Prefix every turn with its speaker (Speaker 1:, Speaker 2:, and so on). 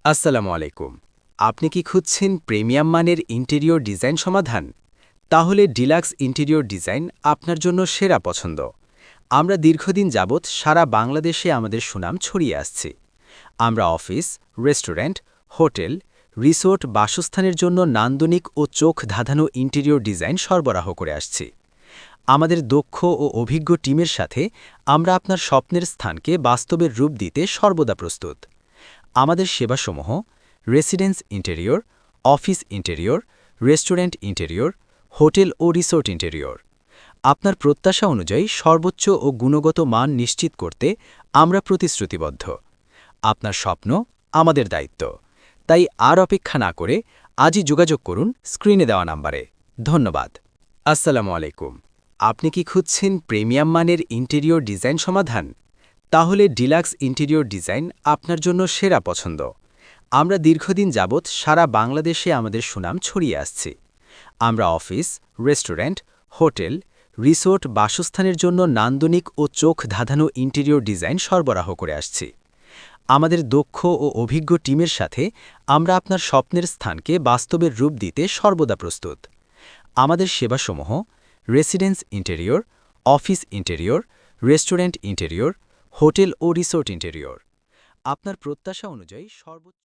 Speaker 1: আসসালামু আলাইকুম। আপনি কি খুঁজছেন প্রিমিয়াম মানের ইন্টেরিয়র ডিজাইন সমাধান? তাহলে ডিলাক্স ইন্টেরিয়র ডিজাইন আপনার জন্য সেরা পছন্দ। আমরা দীর্ঘদিন যাবৎ সারা বাংলাদেশে আমাদের সুনাম ছড়িয়ে আসছি। আমরা অফিস, রেস্টুরেন্ট, হোটেল, রিসোর্ট, বাসস্থানের জন্য নান্দনিক ও চোখ ধাঁধানো ইন্টেরিয়র ডিজাইন সরবরাহ করে আসছি। আমাদের দক্ষ ও অভিজ্ঞ টিমের সাথে আমরা আপনার স্বপ্নের স্থানকে বাস্তবের রূপ দিতে সর্বদা প্রস্তুত। আমাদের সেবাসমূহ residence interior, office interior, restaurant interior, hotel ও রিসোর্ট ইন্টেরিয়র। আপনার প্রত্যাশা অনুযায়ী সর্বোচ্চ ও গুণগত মান নিশ্চিত করতে আমরা প্রতিশ্রুতিবদ্ধ। আপনার স্বপ্ন আমাদের দায়িত্ব। তাই আর অপেক্ষা না করে আজই যোগাযোগ করুন স্ক্রিনে দেওয়া নাম্বারে। ধন্যবাদ। আসসালামু আলাইকুম। আপনি কি খুঁজছেন প্রিমিয়াম মানের ইন্টেরিয়র ডিজাইন সমাধান? তাহলে ডিলাক্স ইন্টেরিয়র ডিজাইন আপনার জন্য সেরা পছন্দ। আমরা দীর্ঘদিন যাবৎ সারা বাংলাদেশে আমাদের সুনাম ছড়িয়ে আসছি। আমরা অফিস, রেস্টুরেন্ট, হোটেল, রিসোর্ট, বাসস্থানের জন্য নান্দনিক ও চোখ ধাঁধানো ইন্টেরিয়র ডিজাইন সরবরাহ করে আসছি। আমাদের দক্ষ ও অভিজ্ঞ টিমের সাথে আমরা আপনার স্বপ্নের স্থানকে বাস্তবের রূপ দিতে সর্বদা প্রস্তুত। আমাদের সেবাসমূহ residence interior, office interior, restaurant interior, hotel ও রিসোর্ট ইন্টেরিয়র। আপনার প্রত্যাশা অনুযায়ী সর্বোচ্চ